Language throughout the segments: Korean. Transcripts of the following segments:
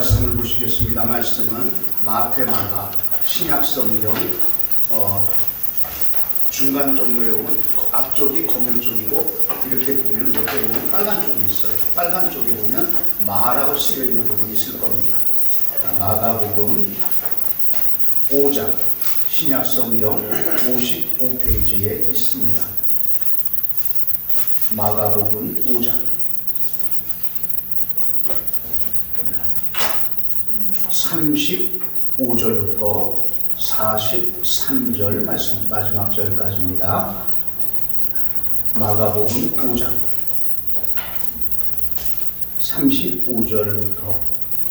말씀을 보시겠습니다. 말씀은 마태, 마가, 신약성경 중간 쪽으로 보면 앞쪽이 검은 쪽이고 이렇게 보면 옆에 보면 빨간 쪽이 있어요. 빨간 쪽에 보면 마라고 쓰여 있는 부분이 있을 겁니다. 마가복음 5장 신약성경 55페이지에 있습니다. 마가복음 5장 35절부터 43절 말씀 마지막 절까지입니다. 마가복음 5장 35절부터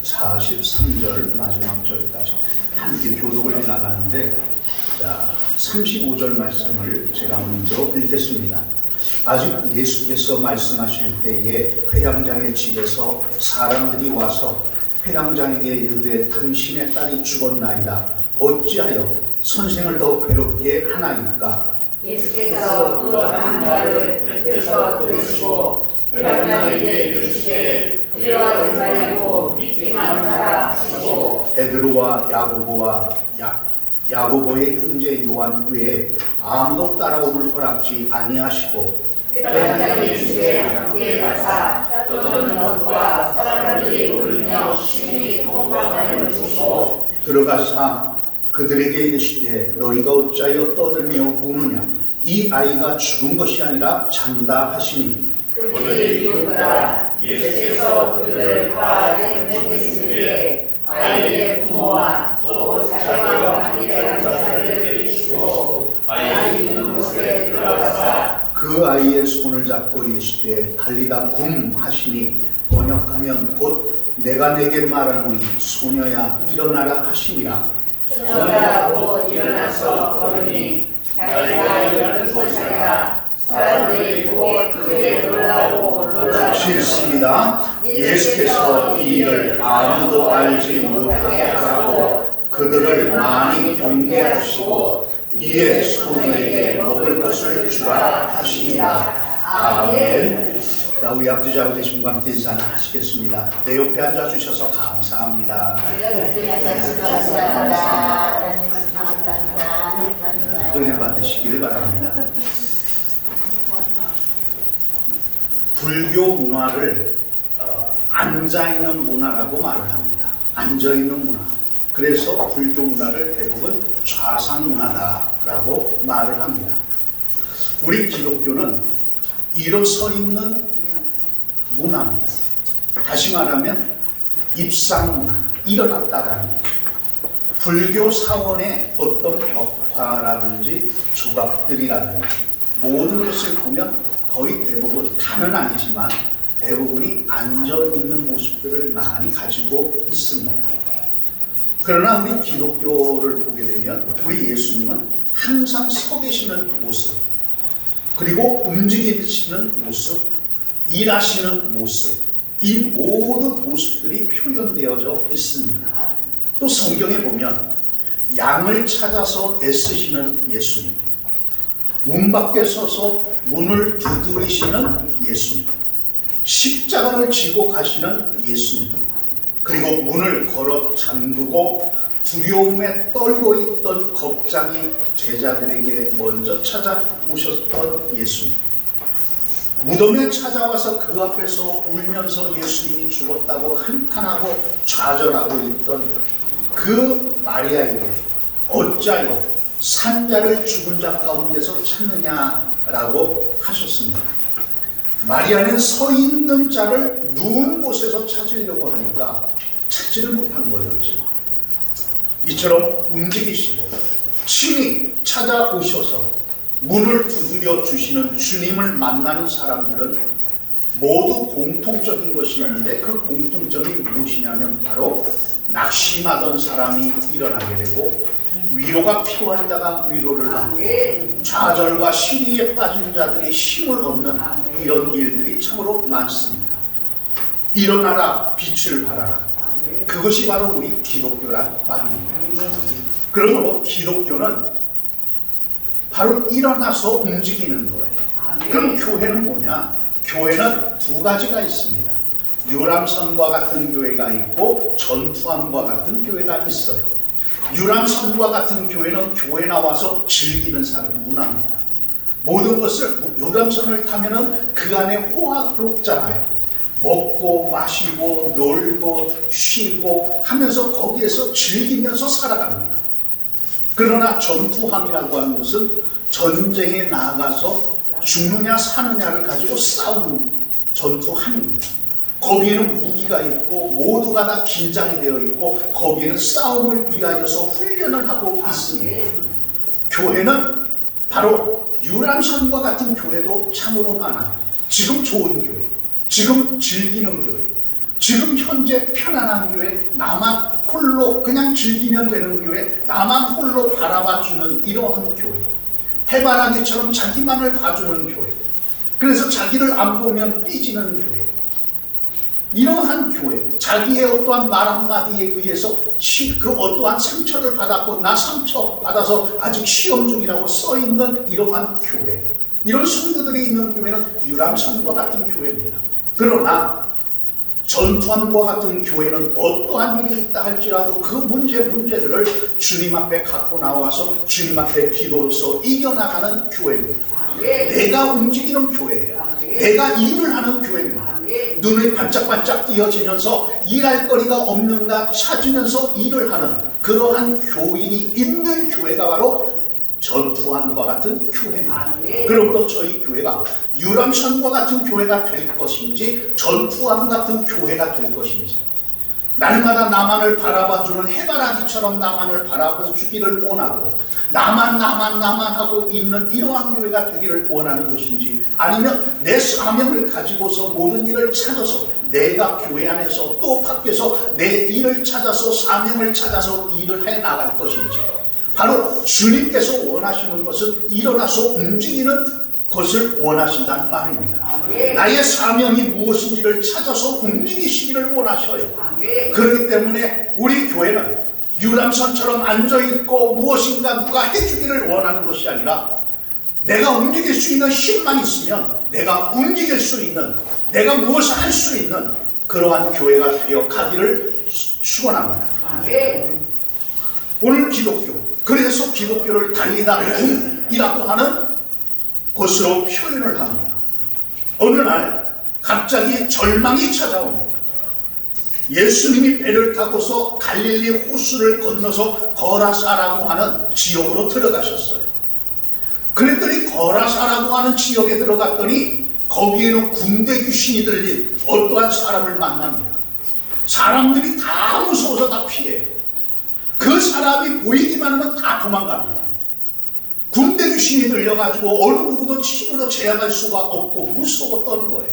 43절 마지막 절까지 함께 교독을 해나가는데, 자, 35절 말씀을 제가 먼저 읽겠습니다. 아직 예수께서 말씀하실 때에 회당장의 집에서 사람들이 와서 회당장에게 이르되 당신의 딸이 죽었나이다. 어찌하여 선생을 더 괴롭게 하나이까? 예수께서 그 한 말을 곁에서 들으시고 회당장에게 이르시되 들여가지 말고 믿기만 하라 하시고 베드로와 야고보의 형제 요한 외에 아무도 따라옴을 허락지 아니하시고 회당장의 집에 함께 가사 떠드는 것과 사람들이 울며 심히 통곡하는 보시고 들어가사 그들에게 이르시되 너희가 어찌하여 떠들며 우느냐? 이 아이가 죽은 것이 아니라 잔다 하시니 그들이 이르더라. 예수께서 그들을 다 내보내시기에 아이의 부모와 또 자기와 함께 간 자를 이르시고 아이 있는 곳에 들어가사 그 아이의 손을 잡고 이르시되 달리다 굼 하시니 번역하면 곧 내가 내게 말하노니 소녀야 일어나라 하시니라. 소녀가 곧 일어나서 걸으니 자기가 12살이라 사람들이 보고 크게 놀라고 같이 읽습니다. 예수께서 이 일을 아무도 알지 못하게 하라고 그들을 많이 경계하시고 이에 소녀에게 먹을 것을 주라 하시니라. 아멘. 자, 우리 앞뒤자고 되신 분과 함께 인사 하시겠습니다. 내 옆에 앉아주셔서 감사합니다. 은혜 받으시길 바랍니다. 불교 문화를 앉아있는 문화라고 말을 합니다. 앉아있는 문화. 그래서 불교 문화를 대부분 좌상 문화다라고 말을 합니다. 우리 기독교는 일어서 있는 문화입니다. 다시 말하면 입상 문화, 일어났다라는 거죠. 불교 사원의 어떤 벽화라든지 조각들이라든지 모든 것을 보면 거의 대부분, 다는 아니지만 대부분이 앉아있는 모습들을 많이 가지고 있습니다. 그러나 우리 기독교를 보게 되면 우리 예수님은 항상 서 계시는 모습, 그리고 움직이시는 모습, 일하시는 모습, 이 모든 모습들이 표현되어져 있습니다. 또 성경에 보면 양을 찾아서 애쓰시는 예수님, 문 밖에 서서 문을 두드리시는 예수님, 십자가를 지고 가시는 예수님, 그리고 문을 걸어 잠그고 두려움에 떨고 있던 겁쟁이 제자들에게 먼저 찾아오셨던 예수님, 무덤에 찾아와서 그 앞에서 울면서 예수님이 죽었다고 한탄하고 좌절하고 있던 그 마리아에게 어찌하여 산자를 죽은 자 가운데서 찾느냐라고 하셨습니다. 마리아는 서 있는 자를 누운 곳에서 찾으려고 하니까 찾지를 못한 거였죠. 이처럼 움직이시고 친히 찾아오셔서 문을 두드려 주시는 주님을 만나는 사람들은 모두 공통적인 것이 있는데 그 공통점이 무엇이냐면 바로 낙심하던 사람이 일어나게 되고 위로가 필요한 자가 위로를 받고 좌절과 시리에 빠진 자들이 힘을 얻는 이런 일들이 참으로 많습니다. 일어나라, 빛을 발하라. 그것이 바로 우리 기독교란 말입니다. 그러므로 기독교는 바로 일어나서 움직이는 거예요. 그럼 교회는 뭐냐? 교회는 두 가지가 있습니다. 유람선과 같은 교회가 있고 전투함과 같은 교회가 있어요. 유람선과 같은 교회는 교회 나와서 즐기는 사람 문화입니다. 모든 것을 유람선을 타면은 그 안에 호화롭잖아요. 먹고 마시고 놀고 쉬고 하면서 거기에서 즐기면서 살아갑니다. 그러나 전투함이라고 하는 것은 전쟁에 나가서 죽느냐 사느냐를 가지고 싸우는 전투함입니다. 거기에는 무기가 있고 모두가 다 긴장이 되어 있고 거기에는 싸움을 위하여서 훈련을 하고 있습니다. 교회는 바로 유람선과 같은 교회도 참으로 많아요. 지금 좋은 교회, 지금 즐기는 교회, 지금 현재 편안한 교회, 나만 홀로 그냥 즐기면 되는 교회, 나만 홀로 바라봐주는 이러한 교회, 해바라기처럼 자기만을 봐주는 교회, 그래서 자기를 안 보면 삐지는 교회, 이러한 교회, 자기의 어떠한 말 한마디에 의해서 그 어떠한 상처를 받았고 나 상처 받아서 아직 시험 중이라고 써있는 이러한 교회, 이런 성도들이 있는 교회는 유람선과 같은 교회입니다. 그러나 전투함과 같은 교회는 어떠한 일이 있다 할지라도 그 문제들을 주님 앞에 갖고 나와서 주님 앞에 기도로서 이겨나가는 교회입니다. 내가 움직이는 교회예요. 내가 일을 하는 교회입니다. 눈을 반짝반짝 띄어지면서 일할 거리가 없는가 찾으면서 일을 하는 그러한 교인이 있는 교회가 바로 전투함과 같은 교회입니다. 그러므로 저희 교회가 유람선과 같은 교회가 될 것인지 전투함 같은 교회가 될 것인지, 날마다 나만을 바라봐주는 해바라기처럼 나만을 바라봐주기를 원하고 나만 하고 있는 이러한 교회가 되기를 원하는 것인지, 아니면 내 사명을 가지고서 모든 일을 찾아서 내가 교회 안에서 또 밖에서 내 일을 찾아서 사명을 찾아서 일을 해 나갈 것인지, 바로 주님께서 원하시는 것은 일어나서 움직이는 것을 원하신다는 말입니다. 나의 사명이 무엇인지를 찾아서 움직이시기를 원하셔요. 그렇기 때문에 우리 교회는 유람선처럼 앉아있고 무엇인가 누가 해주기를 원하는 것이 아니라 내가 움직일 수 있는 힘만 있으면 내가 움직일 수 있는, 내가 무엇을 할 수 있는 그러한 교회가 되어 가기를 축원합니다. 오늘 기독교, 그래서 기독교를 달리다 붐이라고 하는 것으로 표현을 합니다. 어느 날 갑자기 절망이 찾아옵니다. 예수님이 배를 타고서 갈릴리 호수를 건너서 거라사라고 하는 지역으로 들어가셨어요. 그랬더니 거라사라고 하는 지역에 들어갔더니 거기에는 군대 귀신이 들린 어떠한 사람을 만납니다. 사람들이 다 무서워서 다 피해요. 그 사람이 보이기만 하면 다 도망갑니다. 군대 귀신이 들려가지고 어느 누구도 침으로 제압할 수가 없고 무서웠던 거예요.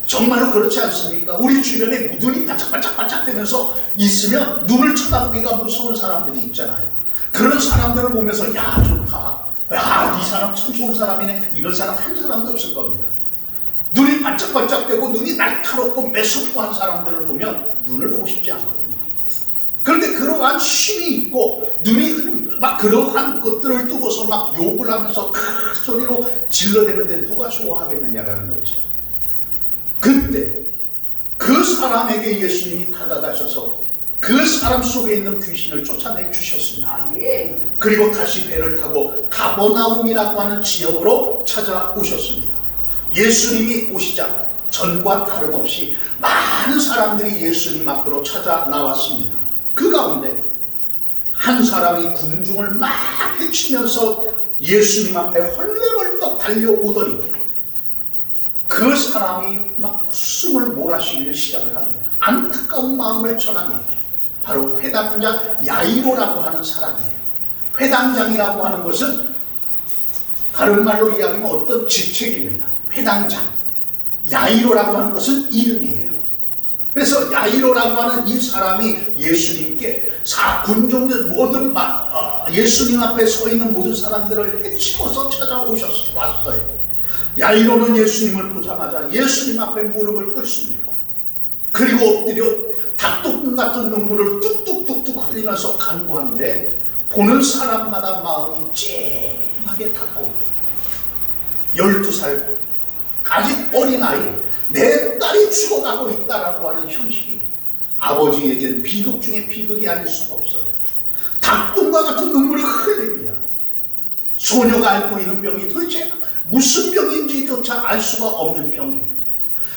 정말로 그렇지 않습니까? 우리 주변에 눈이 반짝반짝반짝대면서 있으면 눈을 쳐다보기가 무서운 사람들이 있잖아요. 그런 사람들을 보면서 야 좋다, 야 이 사람 참 좋은 사람이네, 이런 사람 한 사람도 없을 겁니다. 눈이 반짝반짝대고 눈이 날카롭고 매섭고 한 사람들을 보면 눈을 보고 싶지 않거든요. 그런데 그러한 힘이 있고 눈이 막 그러한 것들을 두고서 막 욕을 하면서 큰 소리로 질러대는데 누가 좋아하겠느냐라는 거죠. 그때 그 사람에게 예수님이 다가가셔서 그 사람 속에 있는 귀신을 쫓아내 주셨습니다. 그리고 다시 배를 타고 가버나움이라고 하는 지역으로 찾아오셨습니다. 예수님이 오시자 전과 다름없이 많은 사람들이 예수님 앞으로 찾아 나왔습니다. 그 가운데 한 사람이 군중을 막 헤치면서 예수님 앞에 헐레벌떡 달려오더니 그 사람이 막 숨을 몰아쉬기를 시작을 합니다. 안타까운 마음을 전합니다. 바로 회당장 야이로라고 하는 사람이에요. 회당장이라고 하는 것은 다른 말로 이야기하면 어떤 직책입니다. 회당장, 야이로라고 하는 것은 이름이에요. 그래서 야이로라고 하는 이 사람이 예수님께 군중들 모든 예수님 앞에 서 있는 모든 사람들을 해치고서 찾아왔어요. 야이로는 예수님을 보자마자 예수님 앞에 무릎을 꿇습니다. 그리고 엎드려 닭똥 같은 눈물을 뚝뚝뚝뚝 흘리면서 간구하는데 보는 사람마다 마음이 찡하게 다가오대요. 12살 아직 어린아이, 내 딸이 죽어가고 있다라고 하는 현실이 아버지에게는 비극 중에 비극이 아닐 수가 없어요. 닭똥과 같은 눈물이 흘립니다. 소녀가 앓고 있는 병이 도대체 무슨 병인지조차 알 수가 없는 병이에요.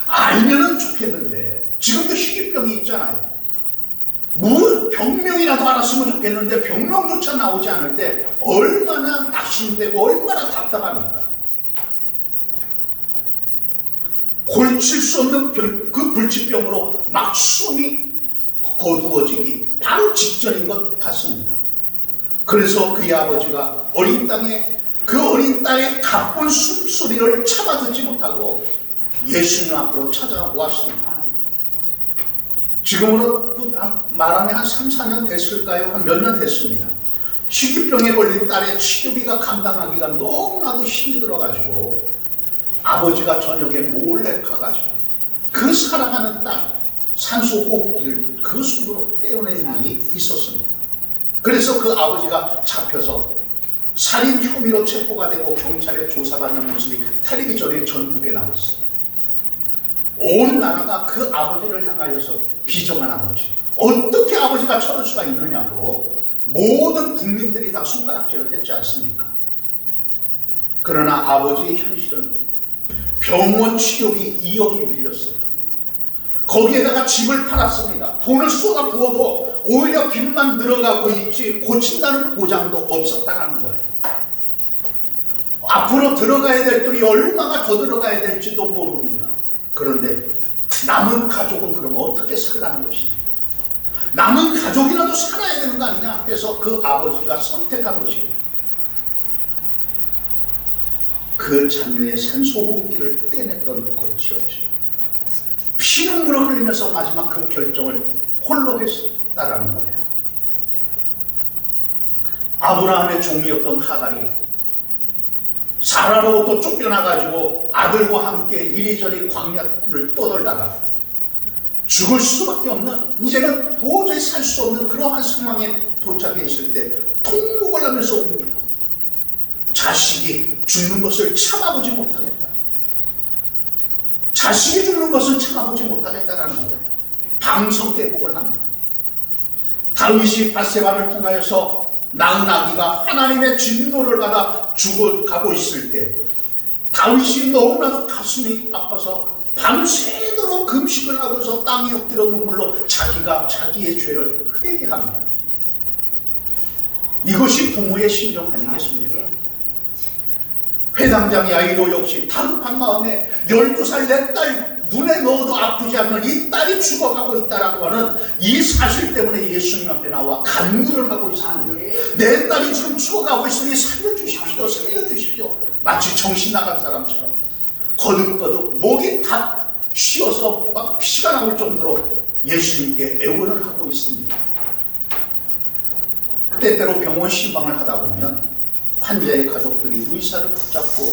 알면은 좋겠는데 지금도 희귀병이 있잖아요. 뭐 병명이라도 알았으면 좋겠는데 병명조차 나오지 않을 때 얼마나 낙심되고 얼마나 답답합니까? 고칠 수 없는 그 불치병으로 막 숨이 거두어지기 바로 직전인 것 같습니다. 그래서 그의 아버지가 어린 땅에 그 어린 딸의 가쁜 숨소리를 참아듣지 못하고 예수님 앞으로 찾아왔습니다. 지금으로 말하면 한 3, 4년 됐을까요? 한 몇 년 됐습니다. 희귀병에 걸린 딸의 치료비가 감당하기가 너무나도 힘이 들어가지고 아버지가 저녁에 몰래 가가지고 그 사랑하는 딸 산소호흡기를 그 손으로 떼어낸 일이 있었습니다. 그래서 그 아버지가 잡혀서 살인 혐의로 체포가 되고 경찰에 조사받는 모습이 텔레비전에 전국에 나왔어요. 온 나라가 그 아버지를 향하여서 비정한 아버지, 어떻게 아버지가 저럴 수가 있느냐고 모든 국민들이 다 손가락질을 했지 않습니까? 그러나 아버지의 현실은 병원 치료비 2억이 밀렸어요. 거기에다가 집을 팔았습니다. 돈을 쏟아 부어도 오히려 빚만 늘어가고 있지 고친다는 보장도 없었다는 거예요. 앞으로 들어가야 될 돈이 얼마나 더 들어가야 될지도 모릅니다. 그런데 남은 가족은 그럼 어떻게 살라는 것이냐? 남은 가족이라도 살아야 되는 거 아니냐? 해서 그 아버지가 선택한 것입니다. 그 자녀의 산소호흡기를 떼냈던 것이었죠. 피눈물을 흘리면서 마지막 그 결정을 홀로 했다라는 거예요. 아브라함의 종이었던 하갈이 사라로부터 쫓겨나가지고 아들과 함께 이리저리 광야를 떠돌다가 죽을 수밖에 없는, 이제는 도저히 살 수 없는 그러한 상황에 도착해 있을 때 통곡을 하면서 옵니다. 자식이 죽는 것을 참아보지 못하겠다. 자식이 죽는 것을 참아보지 못하겠다라는 거예요. 방성대복을 합니다. 다윗이 밧세바를 통하여서 낳은 아기가 하나님의 진노를 받아 죽어가고 있을 때 다윗이 너무나도 가슴이 아파서 밤새도록 금식을 하고서 땅에 엎드려 눈물로 자기가 자기의 죄를 회개합니다. 이것이 부모의 심정 아니겠습니까? 회당장 야이로 역시 다급한 마음에 12살 내 딸 눈에 넣어도 아프지 않는 이 딸이 죽어가고 있다라고 하는 이 사실 때문에 예수님 앞에 나와 간구를 하고 있습니다. 내 딸이 지금 죽어가고 있으니 살려주십시오, 살려주십시오. 마치 정신 나간 사람처럼 거듭거듭 목이 다 쉬어서 막 피가 나올 정도로 예수님께 애원을 하고 있습니다. 때때로 병원 신방을 하다 보면 환자의 가족들이 의사를 붙잡고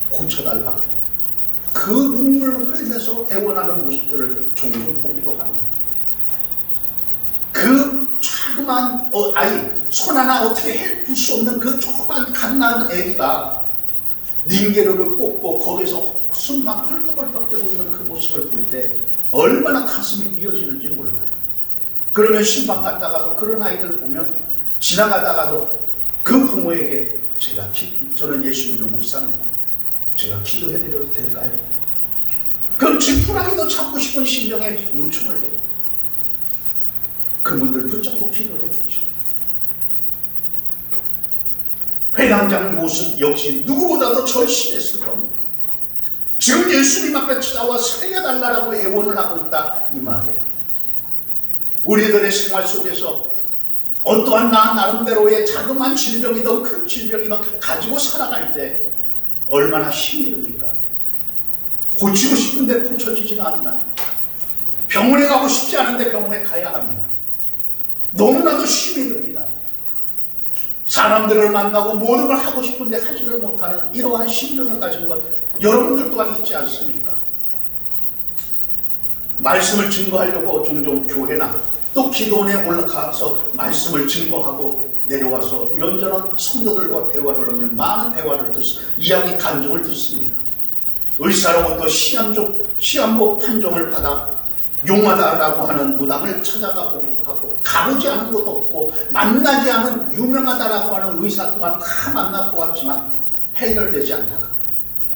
고쳐달라고 그 눈물을 흘리면서 애원하는 모습들을 종종 보기도 합니다. 그 조그만 아이, 손 하나 어떻게 해줄 수 없는 그 조그만 갓난 애기가 닌게르를 꽂고 거기서 숨만 헐떡헐떡대고 있는 그 모습을 볼 때 얼마나 가슴이 미어지는지 몰라요. 그러면 신방 갔다가도 그런 아이들 보면 지나가다가도 그 부모에게 저는 예수님의 목사입니다. 제가 기도해드려도 될까요? 그럼 지푸라기도 잡고 싶은 심정에 요청을 해요. 그분들 붙잡고 기도해 주십시오. 회당장 모습 역시 누구보다도 절실했을 겁니다. 지금 예수님 앞에 찾아와 살려달라고 애원을 하고 있다 이 말이에요. 우리들의 생활 속에서 어떠한 나름대로의 자그마한 질병이든 큰 질병이든 가지고 살아갈 때 얼마나 힘이 듭니까? 고치고 싶은데 고쳐지지가 않나? 병원에 가고 싶지 않은데 병원에 가야 합니다. 너무나도 힘이 듭니다. 사람들을 만나고 모든 걸 하고 싶은데 하지를 못하는 이러한 심정을 가진 것 여러분들 또한 있지 않습니까? 말씀을 증거하려고 종종 교회나 또 기도원에 올라가서 말씀을 증거하고 내려와서 이런저런 성도들과 대화를 하면 많은 대화를 이야기 간증을 듣습니다. 의사로부터 시한부 판정을 받아 용하다라고 하는 무당을 찾아가 보기도 하고, 가보지 않은 것도 없고 만나지 않은 유명하다라고 하는 의사 또한 다 만나보았지만 해결되지 않다가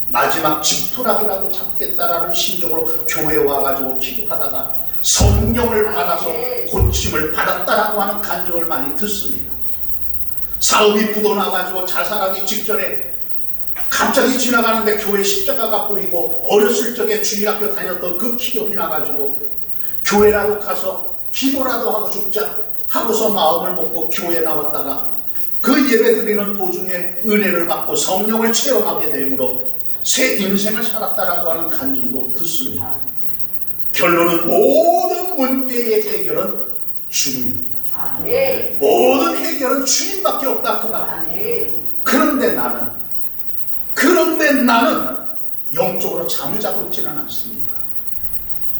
마지막 집토락이라도 잡겠다라는 심정으로 교회에 와가지고 기도하다가 성령을 받아서 고침을 받았다라고 하는 간증을 많이 듣습니다. 사업이 부도나가지고 자살하기 직전에 갑자기 지나가는데 교회 십자가가 보이고, 어렸을 적에 주일학교 다녔던 그 기억이 나가지고 교회라도 가서 기도라도 하고 죽자 하고서 마음을 먹고 교회에 나왔다가 그 예배 드리는 도중에 은혜를 받고 성령을 체험하게 되므로 새 인생을 살았다라고 하는 간증도 듣습니다. 결론은 모든 문제의 해결은 주님입니다. 모든 해결은 주님밖에 없다 그 말. 그런데 나는 영적으로 잠을 자고 있지는 않습니까?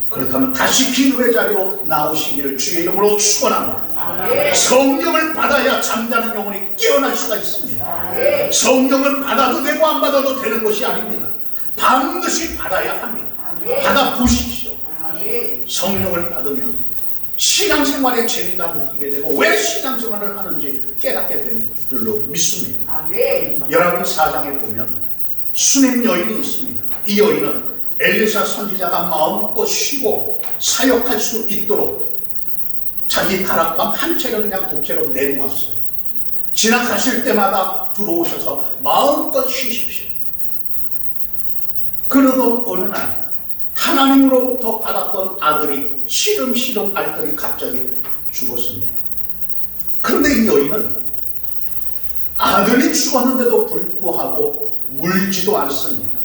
그렇다면 다시 기도의 자리로 나오시기를 주의 이름으로 축원합니다. 성령을 받아야 잠자는 영혼이 깨어날 수가 있습니다. 성령을 받아도 되고 안 받아도 되는 것이 아닙니다. 반드시 받아야 합니다. 받아 보십시오. 성령을 받으면 신앙생활의 재미가 느끼게 되고 왜 신앙생활을 하는지 깨닫게 되는 줄로 믿습니다. 열왕기 4장에 보면 수넴 여인이 있습니다. 이 여인은 엘리사 선지자가 마음껏 쉬고 사역할 수 있도록 자기 다락방 한 채를 그냥 독채로 내놓았어요. 지나가실 때마다 들어오셔서 마음껏 쉬십시오. 그러던 어느 날 하나님으로부터 받았던 아들이 시름시름 앓더니 갑자기 죽었습니다. 그런데 이 여인은 아들이 죽었는데도 불구하고 물지도 않습니다.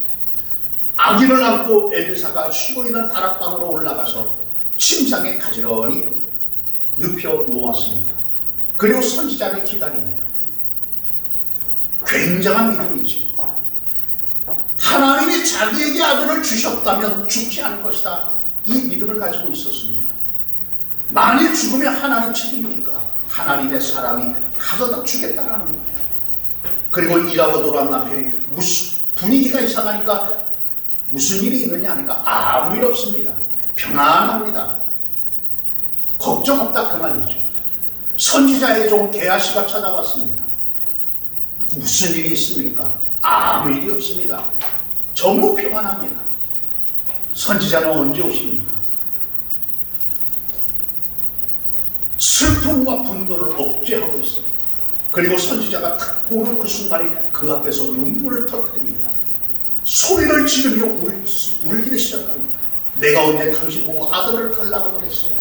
아기를 안고 엘리사가 쉬고 있는 다락방으로 올라가서 침상에 가지런히 눕혀 놓았습니다. 그리고 선지자를 기다립니다. 굉장한 믿음이죠. 하나님이 자기에게 아들을 주셨다면 죽지 않을 것이다. 이 믿음을 가지고 있었습니다. 만일 죽으면 하나님 책임이니까 하나님의 사람이 가져다 주겠다라는 거예요. 그리고 일하고 돌아온 남편이 분위기가 이상하니까 무슨 일이 있느냐 하니까 아무 일 없습니다. 평안합니다. 걱정 없다 그 말이죠. 선지자의 종 게하시가 찾아왔습니다. 무슨 일이 있습니까? 아무 일이 없습니다. 전부 평안합니다. 선지자는 언제 오십니까? 슬픔과 분노를 억제하고 있어요. 그리고 선지자가 탁 보는 그 순간에 그 앞에서 눈물을 터뜨립니다. 소리를 지르며 울기 시작합니다. 내가 언제 당신 보고 아들을 달라고 그랬어요.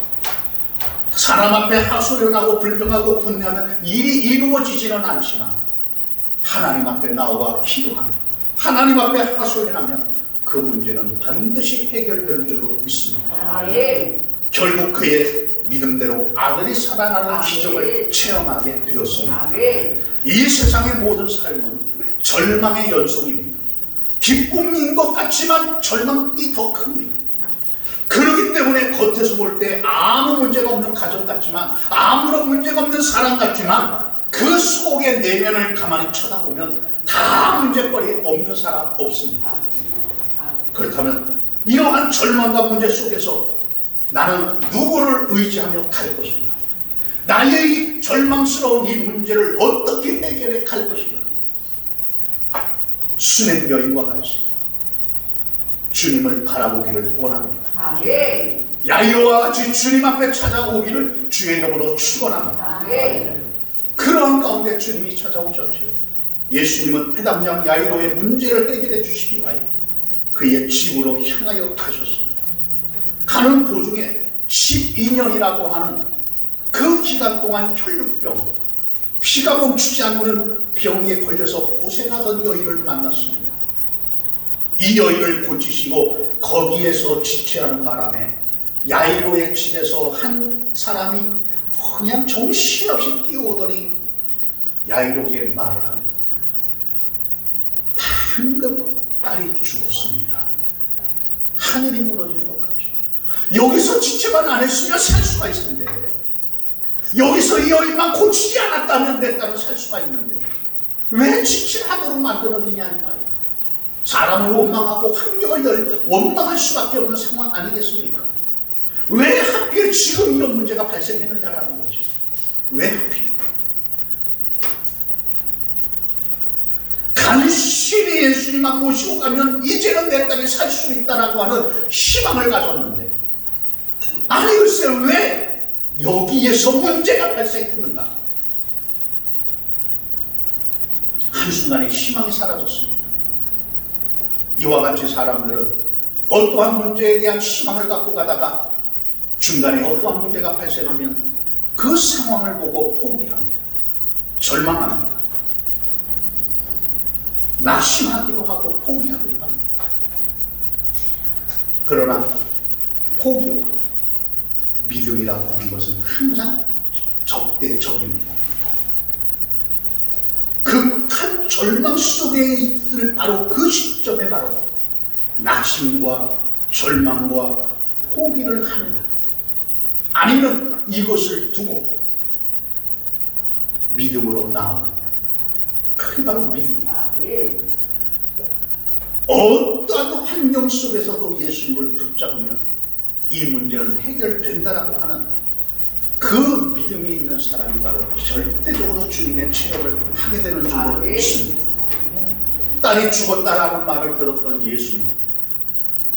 사람 앞에 하소연하고 불평하고 분내하면 일이 이루어지지는 않지만 하나님 앞에 나와 기도하면, 하나님 앞에 하소연하면 그 문제는 반드시 해결되는 줄로 믿습니다. 결국 그의 믿음대로 아들이 살아나는 기적을 체험하게 되었습니다. 이 세상의 모든 삶은 절망의 연속입니다. 기쁨인 것 같지만 절망이 더 큽니다. 그렇기 때문에 겉에서 볼 때 아무 문제가 없는 가정 같지만, 아무런 문제가 없는 사람 같지만 그 속의 내면을 가만히 쳐다보면 다 문제거리 없는 사람 없습니다. 그렇다면 이러한 절망과 문제 속에서 나는 누구를 의지하며 갈 것인가? 나의 이 절망스러운 이 문제를 어떻게 해결해 갈 것인가? 수넴 여인과 같이 주님을 바라보기를 원합니다. 야이로와 같이 주님 앞에 찾아오기를 주의 이름으로 축원합니다. 그러한 가운데 주님이 찾아오셨죠. 예수님은 회당장 야이로의 문제를 해결해 주시기 위하여 그의 집으로 향하여 가셨습니다. 가는 도중에 12년이라고 하는 그 기간 동안 혈육병, 피가 멈추지 않는 병에 걸려서 고생하던 여인을 만났습니다. 이 여인을 고치시고 거기에서 지체하는 바람에 야이로의 집에서 한 사람이 그냥 정신없이 뛰어오더니 야이로에게 말을 합니다. 방금 딸이 죽었습니다. 하늘이 무너진 것 같죠. 여기서 지체만 안 했으면 살 수가 있는데, 여기서 이 여인만 고치지 않았다면 내 딸은 살 수가 있는데 왜 지체하도록 만들었느냐 이 말이에요. 사람을 원망하고 환경을 원망할 수밖에 없는 상황 아니겠습니까? 왜 하필 지금 이런 문제가 발생했느냐라는 거죠. 왜 하필? 간신히 예수님만 모시고 가면 이제는 내 딸이 살 수 있다라고 하는 희망을 가졌는데, 아니 글쎄 왜 여기에서 문제가 발생했는가? 한순간에 희망이 사라졌습니다. 이와 같이 사람들은 어떠한 문제에 대한 희망을 갖고 가다가 중간에 어떠한 문제가 발생하면 그 상황을 보고 포기합니다. 절망합니다. 낙심하기도 하고 포기하기도 합니다. 그러나 포기와 믿음이라고 하는 것은 항상 적대적입니다. 극한 절망 속에 있을 바로 그 시점에 바로 낙심과 절망과 포기를 하느냐, 아니면 이것을 두고 믿음으로 나오느냐, 그게 바로 믿음이야. 어떠한 환경 속에서도 예수님을 붙잡으면 이 문제는 해결된다라고 하는 그 믿음이 있는 사람이 바로 절대적으로 주님의 체험을 하게 되는 줄로 믿습니다. 딸이 죽었다라는 말을 들었던 예수님은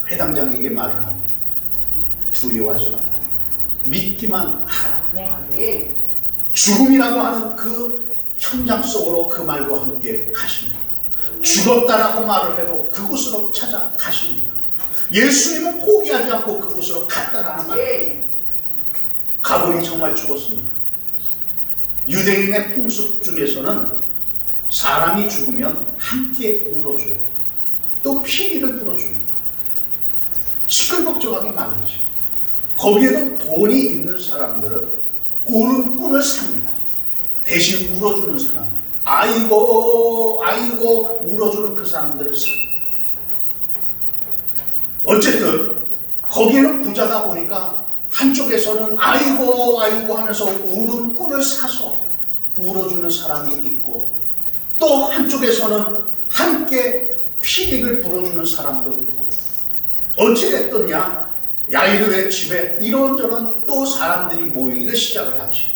회당장에게 말을 합니다. 두려워하지 마라. 믿기만 하라. 죽음이라고 하는 그 현장 속으로 그 말과 함께 가십니다. 죽었다라고 말을 해도 그곳으로 찾아가십니다. 예수님은 포기하지 않고 그곳으로 갔다라는 말. 가보니 정말 죽었습니다. 유대인의 풍습 중에서는 사람이 죽으면 함께 울어주고 또 피리를 불어줍니다. 시끌벅적하게 말이죠. 거기에도 돈이 있는 사람들은 울음꾼을 삽니다. 대신 울어주는 사람, 아이고 아이고 울어주는 그 사람들을 삽니다. 어쨌든 거기에는 부자다 보니까 한쪽에서는 아이고 아이고 하면서 울음꾼을 사서 울어주는 사람이 있고, 또 한쪽에서는 함께 피리를 불어주는 사람도 있고, 어찌됐더냐 야이르의 집에 이런저런 또 사람들이 모이기를 시작을 하지.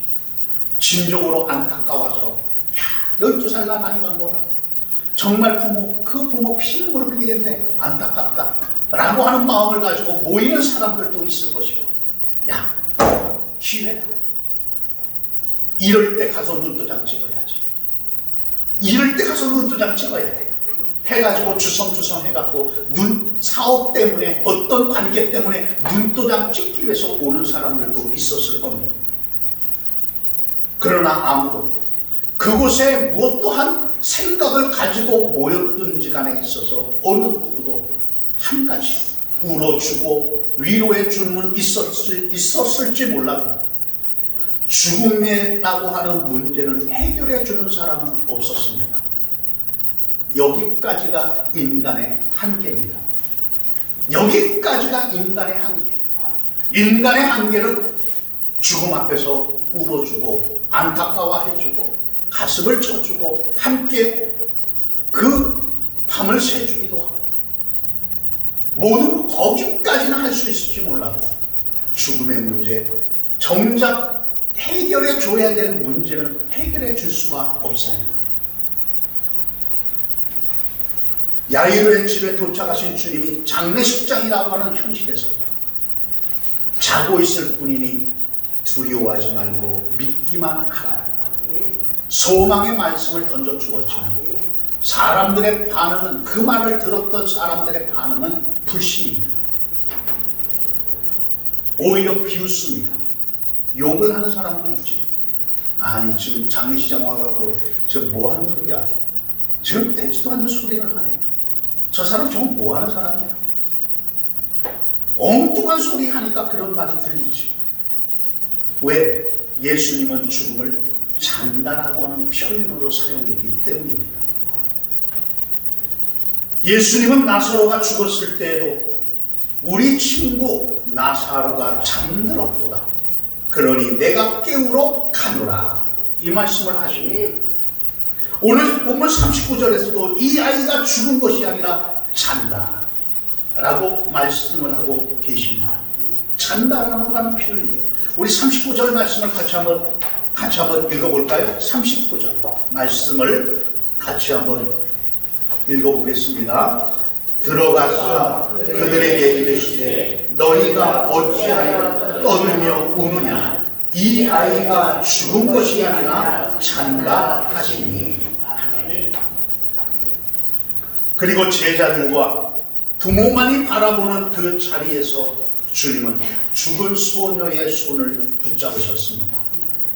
진정으로 안타까워서, 야 12살 난 아이가 뭐라, 정말 그 부모 피눈물을 흘리겠네, 안타깝다 라고 하는 마음을 가지고 모이는 사람들도 있을 것이고, 야 기회다, 이럴 때 가서 눈도장 찍어야지, 이럴 때 가서 눈도장 찍어야 돼 해가지고 주섬주섬 해갖고 사업 때문에, 어떤 관계 때문에 눈도장 찍기 위해서 오는 사람들도 있었을 겁니다. 그러나 아무도 그곳에 무엇 또한 생각을 가지고 모였든지 간에 있어서 어느 누구도 한 가지 울어주고 위로해 주는 있었을지 몰라도 죽음이라고 하는 문제는 해결해 주는 사람은 없었습니다. 여기까지가 인간의 한계입니다. 여기까지가 인간의 한계예요. 인간의 한계는 죽음 앞에서 울어주고 안타까워해주고 가슴을 쳐주고 함께 그 밤을 새주기도 하고, 모든 거기까지는 할 수 있을지 몰라도 죽음의 문제, 정작 해결해 줘야 될 문제는 해결해 줄 수가 없습니다. 야이로의 집에 도착하신 주님이 장례식장이라고 하는 현실에서 자고 있을 뿐이니 두려워하지 말고 믿기만 하라, 소망의 말씀을 던져 주었지만 사람들의 반응은, 그 말을 들었던 사람들의 반응은 불신입니다. 오히려 비웃습니다. 욕을 하는 사람도 있지. 아니 지금 장례식장 와갖고 지금 뭐 하는 소리야, 지금 되지도 않는 소리를 하네, 저 사람 저거 뭐 하는 사람이야, 엉뚱한 소리 하니까 그런 말이 들리지. 왜? 예수님은 죽음을 잔다라고 하는 표현으로 사용했기 때문입니다. 예수님은 나사로가 죽었을 때에도 우리 친구 나사로가 잠들었도다, 그러니 내가 깨우러 가노라, 이 말씀을 하십니다. 오늘 본문 39절에서도 이 아이가 죽은 것이 아니라 잔다 라고 말씀을 하고 계십니다. 잔다라는 말은 표현이에요. 우리 39절 말씀을 같이 한번 읽어볼까요? 39절 말씀을 같이 한번 읽어보겠습니다. 들어가서 그들에게 이르시되 너희가 어찌하여 떠들며 우느냐? 이 아이가 죽은 것이 아니라 잔다 하시니. 그리고 제자들과 부모만이 바라보는 그 자리에서 주님은 죽은 소녀의 손을 붙잡으셨습니다.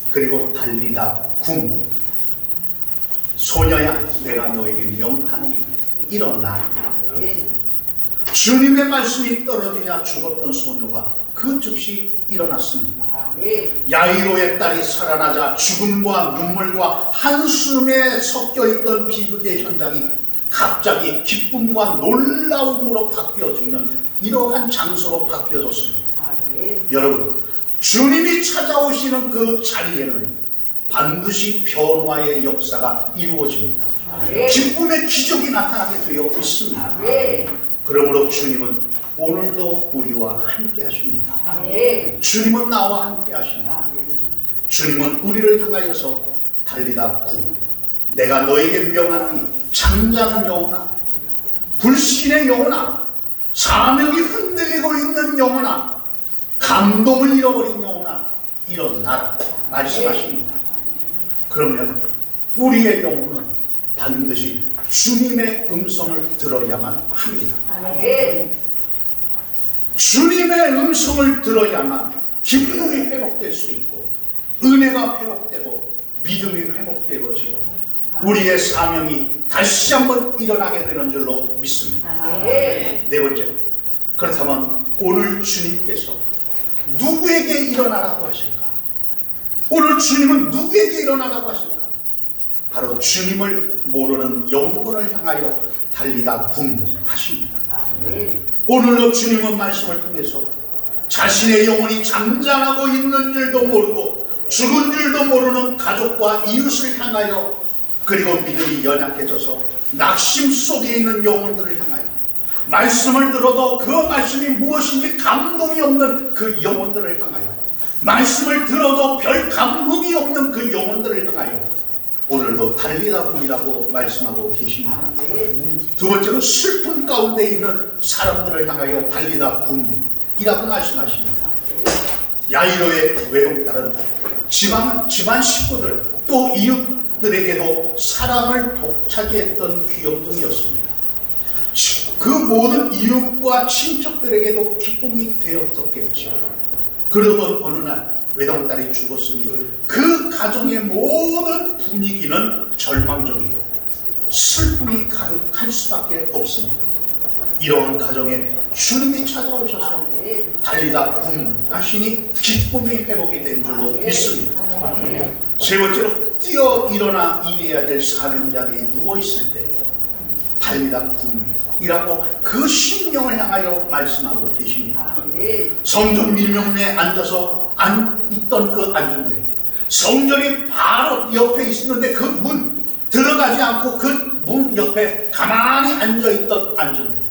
그리고 달리다 굼, 소녀야 내가 너에게 명하노니 일어나. 주님의 말씀이 떨어지자 죽었던 소녀가 그 즉시 일어났습니다. 야이로의 딸이 살아나자 죽음과 눈물과 한숨에 섞여있던 비극의 현장이 갑자기 기쁨과 놀라움으로 바뀌어지는 이러한 장소로 바뀌어졌습니다. 여러분, 주님이 찾아오시는 그 자리에는 반드시 변화의 역사가 이루어집니다. 기쁨의 기적이 나타나게 되어 있습니다. 그러므로 주님은 오늘도 우리와 함께 하십니다. 주님은 나와 함께 하십니다. 주님은 우리를 향하여서 달리다 구, 내가 너에게 명하노니 잠자는 영혼아, 불신의 영혼아, 사명이 흔들리고 있는 영혼아, 감동을 잃어버린 영혼아, 일어나라 말씀하십니다. 그러면 우리의 영혼은 반드시 주님의 음성을 들어야만 합니다. 주님의 음성을 들어야만 기쁨이 회복될 수 있고 은혜가 회복되고 믿음이 회복되어지고 우리의 사명이 다시 한번 일어나게 되는 줄로 믿습니다. 네 번째로, 그렇다면 오늘 주님께서 누구에게 일어나라고 하실까? 오늘 주님은 누구에게 일어나라고 하실까? 바로 주님을 모르는 영혼을 향하여 달리다 굼 하십니다. 오늘도 주님은 말씀을 통해서 자신의 영혼이 잠잠하고 있는 줄도 모르고 죽은 줄도 모르는 가족과 이웃을 향하여, 그리고 믿음이 연약해져서 낙심 속에 있는 영혼들을 향하여, 말씀을 들어도 그 말씀이 무엇인지 감동이 없는 그 영혼들을 향하여, 말씀을 들어도 별 감흥이 없는 그 영혼들을 향하여 오늘도 달리다 굼이라고 말씀하고 계십니다. 두 번째로 슬픔 가운데 있는 사람들을 향하여 달리다 굼이라고 말씀하십니다. 야이로의 외동딸은 집안 식구들 또 이웃들에게도 사랑을 독차지했던 귀염둥이였습니다. 그 모든 이웃과 친척들에게도 기쁨이 되었었겠죠. 그러던 어느 날 외동딸이 죽었으니 그 가정의 모든 분위기는 절망적이고 슬픔이 가득할 수밖에 없습니다. 이러한 가정에 주님이 찾아오셔서 달리다 굼 하시니 기쁨이 회복이 된 줄로 믿습니다. 세 번째로, 뛰어 일어나 일해야 될 사명자들이 누워있을 때 달리다 굼이라고 그 심령을 향하여 말씀하고 계십니다. 성전 밀면에 앉아서 있던 그 안전뱅이, 성전이 바로 옆에 있었는데 그 문 들어가지 않고 그 문 옆에 가만히 앉아있던 안전뱅이,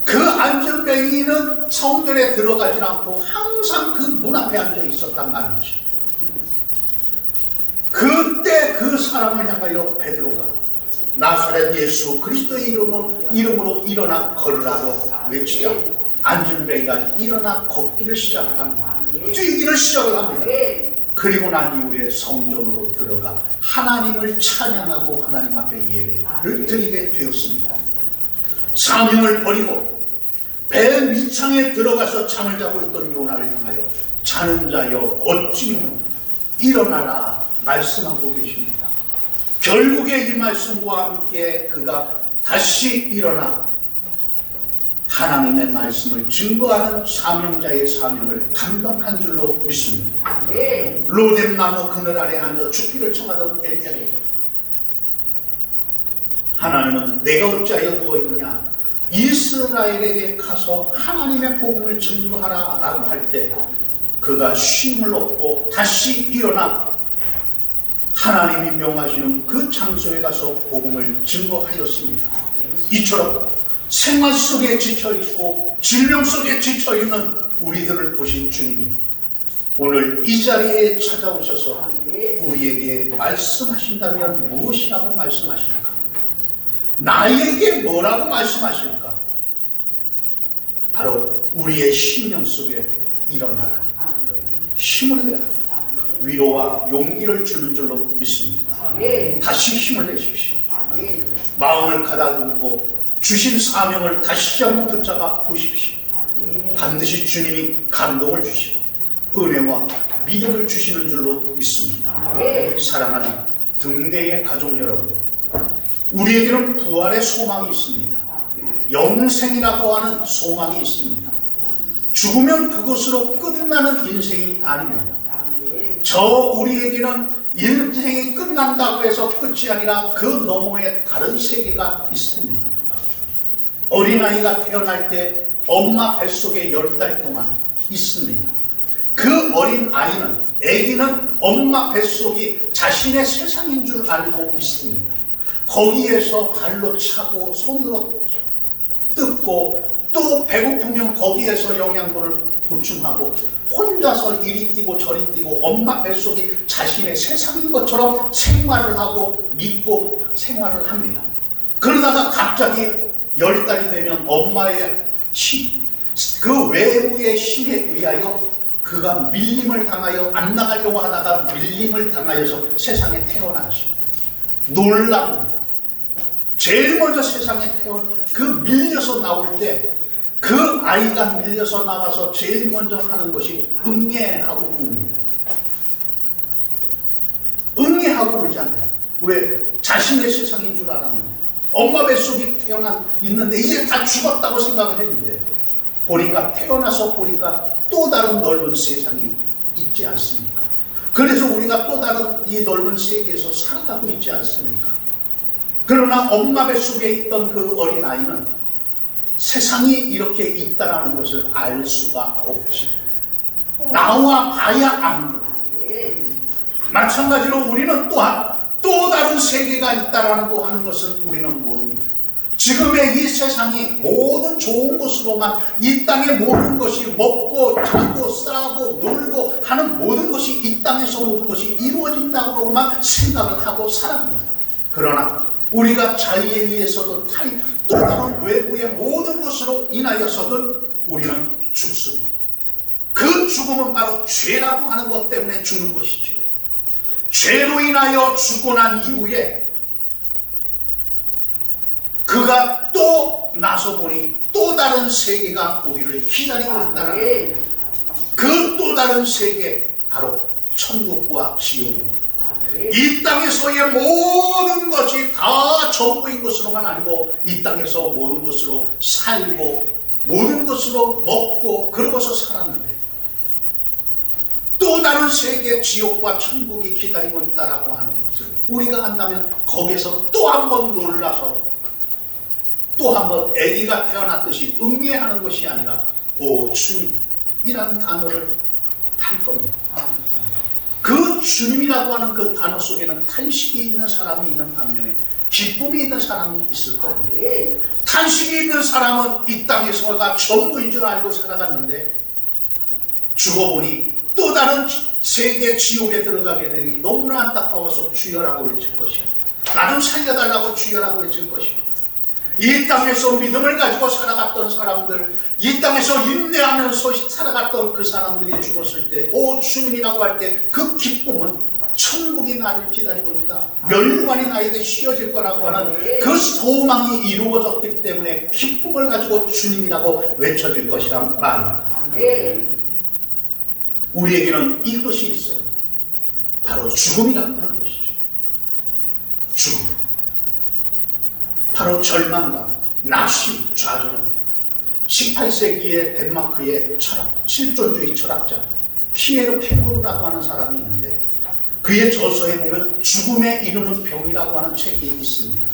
그 안전뱅이는 성전에 들어가지 않고 항상 그 문 앞에 앉아 있었단 말이죠. 그때 그 사람을 향하여 베드로가 나사렛 예수 그리스도의 이름으로 일어나 걸으라고 외치자 안전뱅이가 일어나 걷기를 시작을 합니다. 뛰기를 시작을 합니다. 그리고 난 이후에 성전으로 들어가 하나님을 찬양하고 하나님 앞에 예배를 드리게 되었습니다. 사명을 버리고 배 밑창에 들어가서 잠을 자고 있던 요나를 향하여 자는 자여 어찌며 일어나라 말씀하고 계십니다. 결국에 이 말씀과 함께 그가 다시 일어나 하나님의 말씀을 증거하는 사명자의 사명을 감당한 줄로 믿습니다. 로뎀나무 그늘 아래 앉아 죽기를 청하던 엘리야에게 하나님은 내가 어찌하여 누워있느냐, 이스라엘에게 가서 하나님의 복음을 증거하라 라고 할 때 그가 쉼을 얻고 다시 일어나 하나님이 명하시는 그 장소에 가서 복음을 증거하였습니다. 이처럼 생활 속에 지쳐있고 질병 속에 지쳐있는 우리들을 보신 주님이 오늘 이 자리에 찾아오셔서 우리에게 말씀하신다면 무엇이라고 말씀하실까? 나에게 뭐라고 말씀하실까? 바로 우리의 심령 속에 일어나라, 힘을 내라, 위로와 용기를 주는 줄로 믿습니다. 다시 힘을 내십시오. 마음을 가다듬고 주신 사명을 다시 한번 붙잡아 보십시오. 반드시 주님이 감동을 주시고 은혜와 믿음을 주시는 줄로 믿습니다. 사랑하는 등대의 가족 여러분, 우리에게는 부활의 소망이 있습니다. 영생이라고 하는 소망이 있습니다. 죽으면 그것으로 끝나는 인생이 아닙니다. 우리에게는 인생이 끝난다고 해서 끝이 아니라 그 너머에 다른 세계가 있습니다. 어린아이가 태어날 때 엄마 뱃속에 10달 동안 있습니다. 그 어린 아이는, 아기는 엄마 뱃속이 자신의 세상인 줄 알고 있습니다. 거기에서 발로 차고 손으로 뜯고 또 배고프면 거기에서 영양분을 보충하고 혼자서 이리 뛰고 저리 뛰고 엄마 뱃속이 자신의 세상인 것처럼 생활을 하고 믿고 생활을 합니다. 그러다가 갑자기 10달이 되면 엄마의 힘, 그 외부의 힘에 의하여 그가 밀림을 당하여 안 나가려고 하다가 밀림을 당하여서 세상에 태어나지. 놀랍니다. 제일 먼저 세상에 그 밀려서 나올 때 그 아이가 밀려서 나와서 제일 먼저 하는 것이 응애하고 웁니다. 응애하고 울잖아요. 왜? 자신의 세상인 줄 알았는데, 엄마 뱃속에 있는데 이제 다 죽었다고 생각을 했는데 보니까 태어나서 보니까 또 다른 넓은 세상이 있지 않습니까? 그래서 우리가 또 다른 이 넓은 세계에서 살아가고 있지 않습니까? 그러나 엄마 뱃속에 있던 그 어린아이는 세상이 이렇게 있다는 것을 알 수가 없지. 나와 봐야 안다. 마찬가지로 우리는 또한 또 다른 세계가 있다라는 거 하는 것은 우리는 모릅니다. 지금의 이 세상이 모든 좋은 것으로만 이 땅의 모든 것이 먹고 자고 싸고 놀고 하는 모든 것이 이 땅에서 모든 것이 이루어진다고만 생각을 하고 살아갑니다. 그러나 우리가 자유에 의해서든 또 다른 외부의 모든 것으로 인하여서든 우리는 죽습니다. 그 죽음은 바로 죄라고 하는 것 때문에 죽는 것이죠. 죄로 인하여 죽고 난 이후에 그가 또 나서 보니 또 다른 세계가 우리를 기다리고 있다는 그 또 다른 세계, 바로 천국과 지옥입니다. 이 땅에서의 모든 것이 다 전부인 것으로만 알고 이 땅에서 모든 것으로 살고 모든 것으로 먹고 그러고서 살았는데 또 다른 세계 지옥과 천국이 기다리고 있다라고 하는 것을 우리가 안다면 거기에서 또 한 번 놀라서 또 한 번 아기가 태어났듯이 응애하는 것이 아니라 오 주님이라는 단어를 할 겁니다. 그 주님이라고 하는 그 단어 속에는 탄식이 있는 사람이 있는 반면에 기쁨이 있는 사람이 있을 겁니다. 탄식이 있는 사람은 이 땅에서가 전부인 줄 알고 살아갔는데 죽어보니 또 다른 세계 지옥에 들어가게 되니 너무나 안타까워서 주여라고 외칠 것이야. 나 좀 살려달라고 주여라고 외칠 것이야. 이 땅에서 믿음을 가지고 살아갔던 사람들, 이 땅에서 인내하면서 살아갔던 그 사람들이 죽었을 때 오 주님이라고 할 때 그 기쁨은 천국이 나를 기다리고 있다, 멸류관이 나에게 씌워질 거라고 하는 그 소망이 이루어졌기 때문에 기쁨을 가지고 주님이라고 외쳐질 것이란 말입니다. 우리에게는 이것이 있어요. 바로 죽음이라고 하는 것이죠. 죽음, 바로 절망감, 낙심, 좌절합니다. 18세기의 덴마크의 실존주의 철학자 키에르 케고르라고 하는 사람이 있는데 그의 저서에 보면 죽음에 이르는 병이라고 하는 책이 있습니다.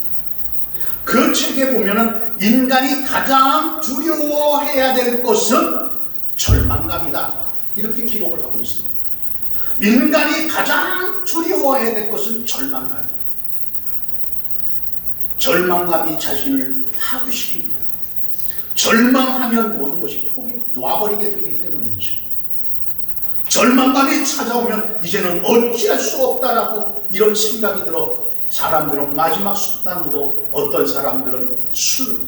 그 책에 보면은 인간이 가장 두려워해야 될 것은 절망감이다, 이렇게 기록을 하고 있습니다. 인간이 가장 두려워해야 될 것은 절망감입니다. 절망감이 자신을 파괴시킵니다. 절망하면 모든 것이 놔버리게 되기 때문이죠. 절망감이 찾아오면 이제는 어찌할 수 없다라고 이런 생각이 들어 사람들은 마지막 수단으로 어떤 사람들은 술,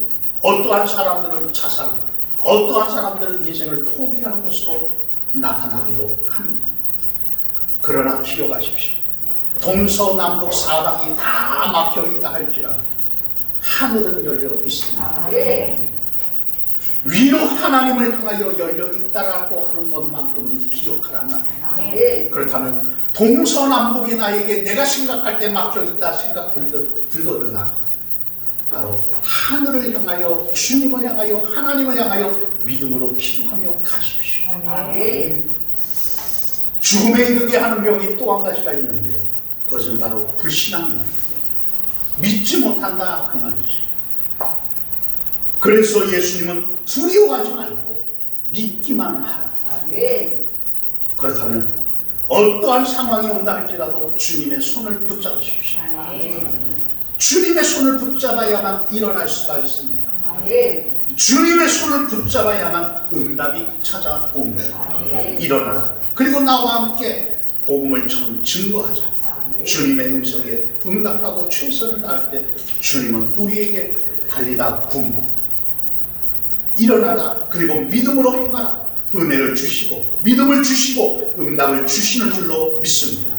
어떠한 사람들은 자살, 어떠한 사람들은 인생을 포기하는 것으로 나타나기도 합니다. 그러나 기억하십시오. 동서남북 사방이 다 막혀있다 할지라도 하늘은 열려 있습니다. 위로 하나님을 향하여 열려 있다라고 하는 것만큼은 기억하란 말이에요. 그렇다면 동서남북이 나에게 내가 생각할 때 막혀있다 생각 들거든요. 바로 하늘을 향하여, 주님을 향하여, 하나님을 향하여 믿음으로 기도하며 가십시오. 죽음에 이르게 하는 병이 또 한 가지가 있는데 그것은 바로 불신앙입니다. 믿지 못한다 그 말이죠. 그래서 예수님은 두려워하지 말고 믿기만 하라. 그렇다면 어떠한 상황이 온다 할지라도 주님의 손을 붙잡으십시오. 주님의 손을 붙잡아야만 일어날 수가 있습니다. 주님의 손을 붙잡아야만 응답이 찾아옵니다. 일어나라. 그리고 나와 함께 복음을 증거하자. 주님의 음성에 응답하고 최선을 다할 때 주님은 우리에게 달리다 군 일어나라. 그리고 믿음으로 행하라. 은혜를 주시고 믿음을 주시고 응답을 주시는 줄로 믿습니다.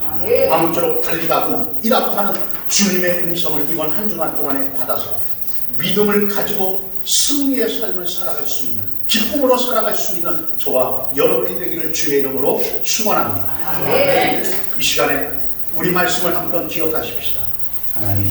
아무쪼록 달리다 군 이라고 하는 주님의 음성을 이번 한 주간 동안에 받아서 믿음을 가지고 승리의 삶을 살아갈 수 있는, 기쁨으로 살아갈 수 있는 저와 여러분이 되기를 주의 이름으로 축원합니다. 이 시간에 우리 말씀을 한번 기억하십시다. 하나님.